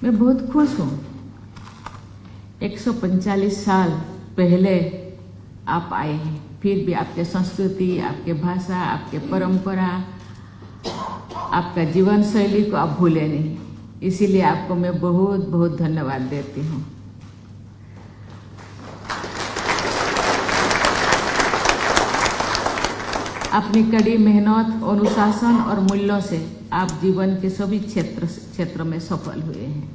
मैं बहुत खुश हूँ। 145 साल पहले आप आए हैं, फिर भी आपके संस्कृति, आपके भाषा, आपके परंपरा, आपका जीवन शैली को आप भूले नहीं। इसीलिए आपको मैं बहुत बहुत धन्यवाद देती हूँ। अपनी कड़ी मेहनत, अनुशासन और मूल्यों से आप जीवन के सभी क्षेत्रों में सफल हुए हैं।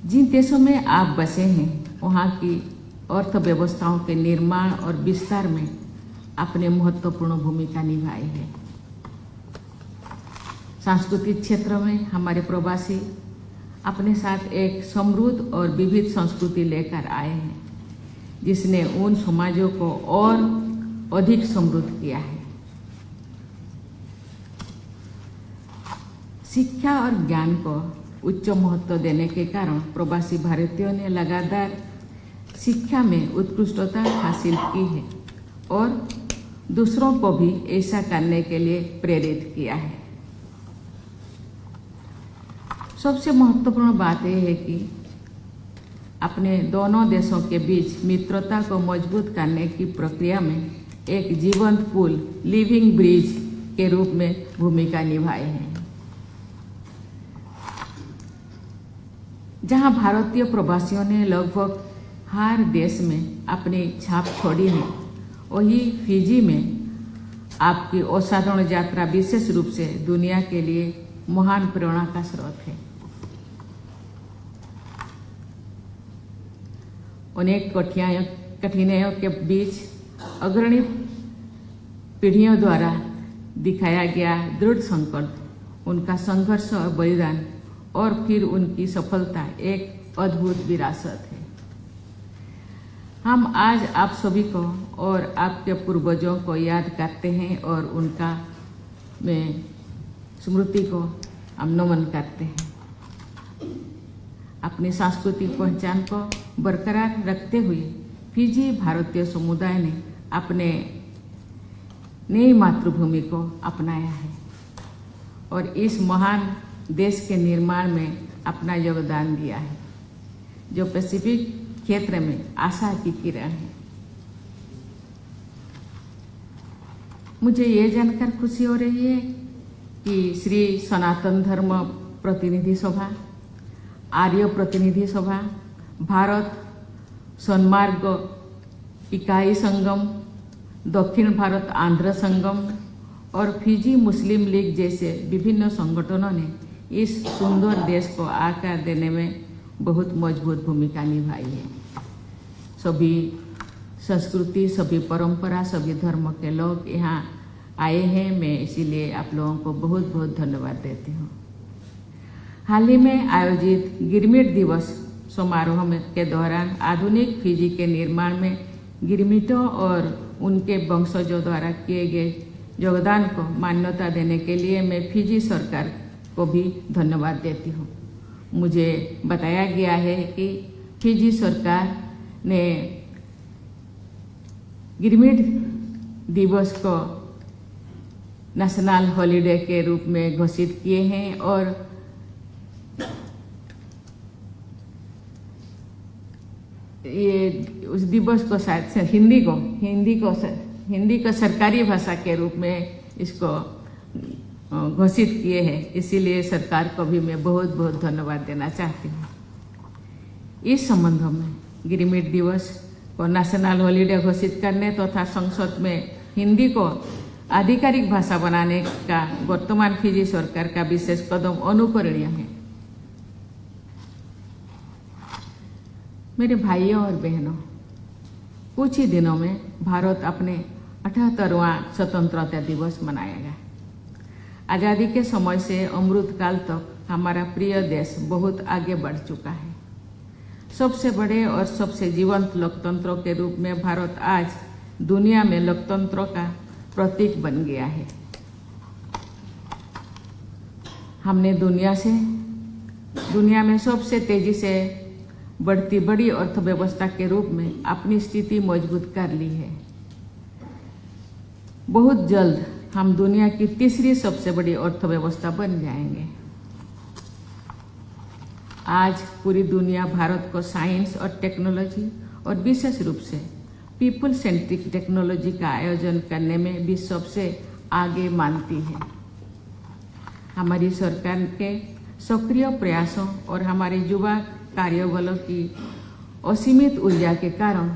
जिन देशों में आप बसे हैं, वहाँ की अर्थव्यवस्थाओं के निर्माण और विस्तार में आपने महत्वपूर्ण भूमिका निभाई है। सांस्कृतिक क्षेत्र में हमारे प्रवासी अपने साथ एक समृद्ध और विविध संस्कृति लेकर आए हैं, जिसने उन समाजों को और अधिक समृद्ध किया है। शिक्षा और ज्ञान को उच्च महत्व देने के कारण प्रवासी भारतीयों ने लगातार शिक्षा में उत्कृष्टता हासिल की है और दूसरों को भी ऐसा करने के लिए प्रेरित किया है। सबसे महत्वपूर्ण बात यह है कि अपने दोनों देशों के बीच मित्रता को मजबूत करने की प्रक्रिया में एक जीवंत पुल, लिविंग ब्रिज के रूप में भूमिका निभाए हैं। जहां भारतीय प्रवासियों ने लगभग हर देश में अपनी छाप छोड़ी है, वही फिजी में आपकी असाधारण यात्रा विशेष रूप से दुनिया के लिए महान प्रेरणा का स्रोत है। अनेक कठिनाइयों के बीच अग्रणी पीढ़ियों द्वारा दिखाया गया दृढ़ संकल्प, उनका संघर्ष और बलिदान और फिर उनकी सफलता एक अद्भुत विरासत है। हम आज आप सभी को और आपके पूर्वजों को याद करते हैं और उनका में स्मृति को हम नमन करते हैं। अपनी सांस्कृतिक पहचान को बरकरार रखते हुए फिजी भारतीय समुदाय ने अपने नई मातृभूमि को अपनाया है और इस महान देश के निर्माण में अपना योगदान दिया है, जो पैसिफिक क्षेत्र में आशा की किरण है। मुझे ये जानकर खुशी हो रही है कि श्री सनातन धर्म प्रतिनिधि सभा, आर्य प्रतिनिधि सभा, भारत सन्मार्ग इकाई संगम, दक्षिण भारत आंध्र संगम और फिजी मुस्लिम लीग जैसे विभिन्न संगठनों ने इस सुंदर देश को आकार देने में बहुत मजबूत भूमिका निभाई है। सभी संस्कृति, सभी परंपरा, सभी धर्म के लोग यहाँ आए हैं। मैं इसीलिए आप लोगों को बहुत बहुत धन्यवाद देती हूँ। हाल ही में आयोजित गिरमिट दिवस समारोह के दौरान आधुनिक फिजी के निर्माण में गिरमिटों और उनके वंशजों द्वारा किए गए योगदान को मान्यता देने के लिए मैं फिजी सरकार को भी धन्यवाद देती हूँ। मुझे बताया गया है कि फिजी सरकार ने गिरमिट दिवस को नेशनल हॉलिडे के रूप में घोषित किए हैं और ये उस दिवस को शायद हिंदी को सरकारी भाषा के रूप में इसको घोषित किए हैं। इसीलिए सरकार को भी मैं बहुत बहुत धन्यवाद देना चाहती हूँ। इस संबंध में गिरमिट दिवस को नेशनल हॉलिडे घोषित करने तथा संसद में हिंदी को आधिकारिक भाषा बनाने का वर्तमान फिजी सरकार का विशेष कदम अनुकरणीय है। मेरे भाइयों और बहनों, कुछ ही दिनों में भारत अपने 78वां स्वतंत्रता दिवस मनाएगा। आज़ादी के समय से अमृतकाल तक हमारा प्रिय देश बहुत आगे बढ़ चुका है। सबसे बड़े और सबसे जीवंत लोकतंत्रों के रूप में भारत आज दुनिया में लोकतंत्रों का प्रतीक बन गया है। हमने दुनिया में सबसे तेजी से बढ़ती बड़ी अर्थव्यवस्था के रूप में अपनी स्थिति मजबूत कर ली है। बहुत जल्द हम दुनिया की तीसरी सबसे बड़ी अर्थव्यवस्था बन जाएंगे। आज पूरी दुनिया भारत को साइंस और टेक्नोलॉजी और विशेष रूप से पीपल सेंट्रिक टेक्नोलॉजी का आयोजन करने में भी सबसे आगे मानती है। हमारी सरकार के सक्रिय प्रयासों और हमारे युवा कार्यबलों की असीमित ऊर्जा के कारण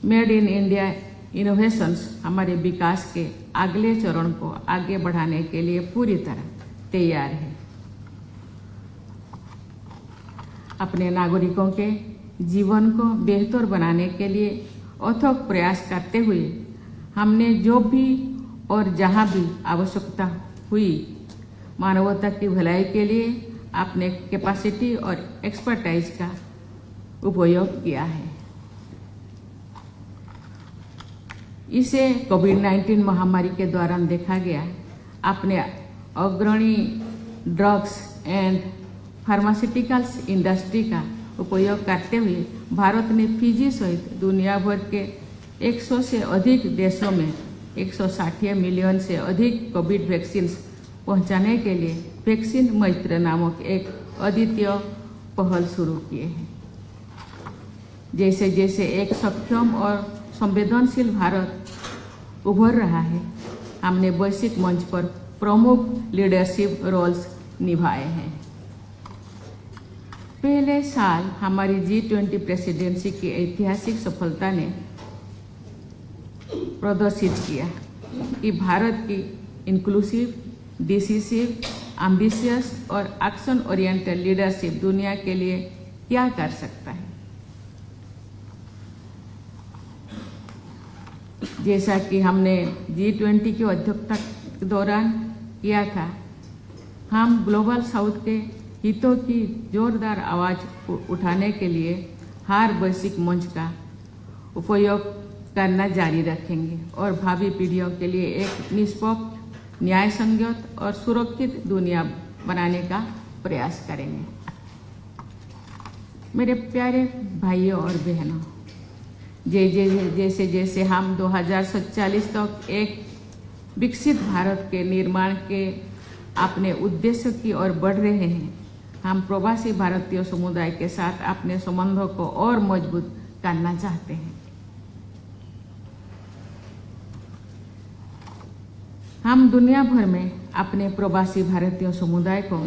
मेड इन इंडिया इनोवेशंस हमारे विकास के अगले चरण को आगे बढ़ाने के लिए पूरी तरह तैयार है। अपने नागरिकों के जीवन को बेहतर बनाने के लिए अथक प्रयास करते हुए हमने जो भी और जहां भी आवश्यकता हुई मानवता की भलाई के लिए अपने कैपेसिटी और एक्सपर्टाइज का उपयोग किया है। इसे कोविड-19 महामारी के दौरान देखा गया। अपने अग्रणी ड्रग्स एंड फार्मास्यूटिकल्स इंडस्ट्री का उपयोग करते हुए भारत ने फिजी सहित दुनिया भर के 100 से अधिक देशों में 160 मिलियन से अधिक कोविड वैक्सीन पहुंचाने के लिए वैक्सीन मैत्र नामक एक अद्वितीय पहल शुरू किए हैं। जैसे जैसे एक सक्षम और संवेदनशील भारत उभर रहा है, हमने वैश्विक मंच पर प्रमुख लीडरशिप रोल्स निभाए हैं। पहले साल हमारी G20 प्रेसिडेंसी की ऐतिहासिक सफलता ने प्रदर्शित किया कि भारत की इंक्लूसिव, डिसिसिव, एम्बिशियस और एक्शन ओरिएंटेड लीडरशिप दुनिया के लिए क्या कर सकता है। जैसा कि हमने G20 की अध्यक्षता के दौरान किया था, हम ग्लोबल साउथ के हितों की जोरदार आवाज उठाने के लिए हर वैश्विक मंच का उपयोग करना जारी रखेंगे और भावी पीढ़ियों के लिए एक निष्पक्ष, न्याय संगत और सुरक्षित दुनिया बनाने का प्रयास करेंगे। मेरे प्यारे भाइयों और बहनों, जैसे जैसे हम 2047 तक एक विकसित भारत के निर्माण के अपने उद्देश्य की ओर बढ़ रहे हैं, हम प्रवासी भारतीय समुदाय के साथ अपने संबंधों को और मजबूत करना चाहते हैं। हम दुनिया भर में अपने प्रवासी भारतीय समुदाय को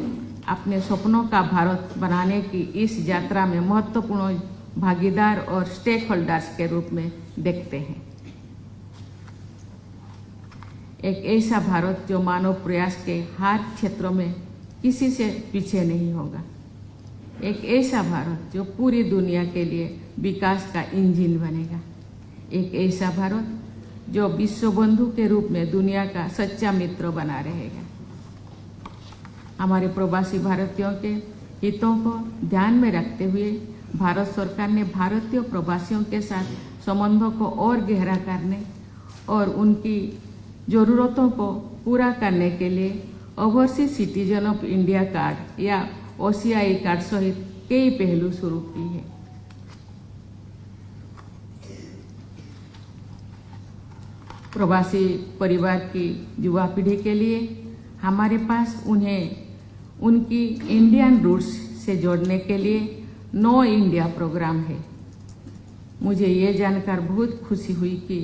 अपने सपनों का भारत बनाने की इस यात्रा में महत्वपूर्ण भागीदार और स्टेक होल्डर्स के रूप में देखते हैं। एक ऐसा भारत जो मानव प्रयास के हर क्षेत्रों में किसी से पीछे नहीं होगा। एक ऐसा भारत जो पूरी दुनिया के लिए विकास का इंजन बनेगा। एक ऐसा भारत जो विश्व बंधु के रूप में दुनिया का सच्चा मित्र बना रहेगा। हमारे प्रवासी भारतीयों के हितों को ध्यान में रखते हुए भारत सरकार ने भारतीय प्रवासियों के साथ संबंधों को और गहरा करने और उनकी जरूरतों को पूरा करने के लिए overseas citizen of India card या OCI कार्ड सहित कई पहलू शुरू की है। प्रवासी परिवार की युवा पीढ़ी के लिए हमारे पास उन्हें उनकी इंडियन रूट्स से जोड़ने के लिए नो इंडिया प्रोग्राम है। मुझे ये जानकर बहुत खुशी हुई कि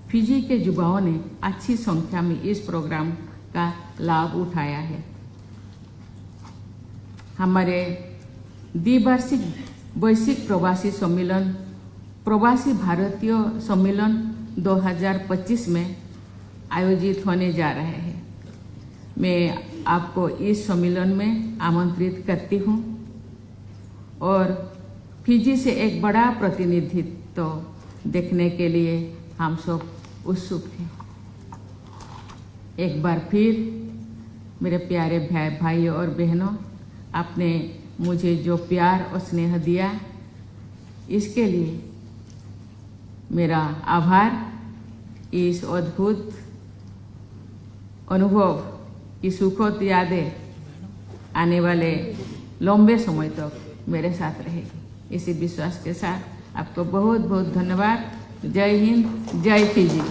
फिजी के युवाओं ने अच्छी संख्या में इस प्रोग्राम का लाभ उठाया है। हमारे द्विवार्षिक वैश्विक प्रवासी सम्मेलन प्रवासी भारतीय सम्मेलन 2025 में आयोजित होने जा रहे हैं। मैं आपको इस सम्मेलन में आमंत्रित करती हूँ और फिजी से एक बड़ा प्रतिनिधित्व देखने के लिए हम सब उत्सुक हैं। एक बार फिर मेरे प्यारे भाइयों और बहनों, आपने मुझे जो प्यार और स्नेह दिया इसके लिए मेरा आभार। इस अद्भुत अनुभव की सुखद यादें आने वाले लंबे समय तक मेरे साथ रहेगी। इसी विश्वास के साथ आपको बहुत बहुत धन्यवाद। जय हिंद, जय फिजी।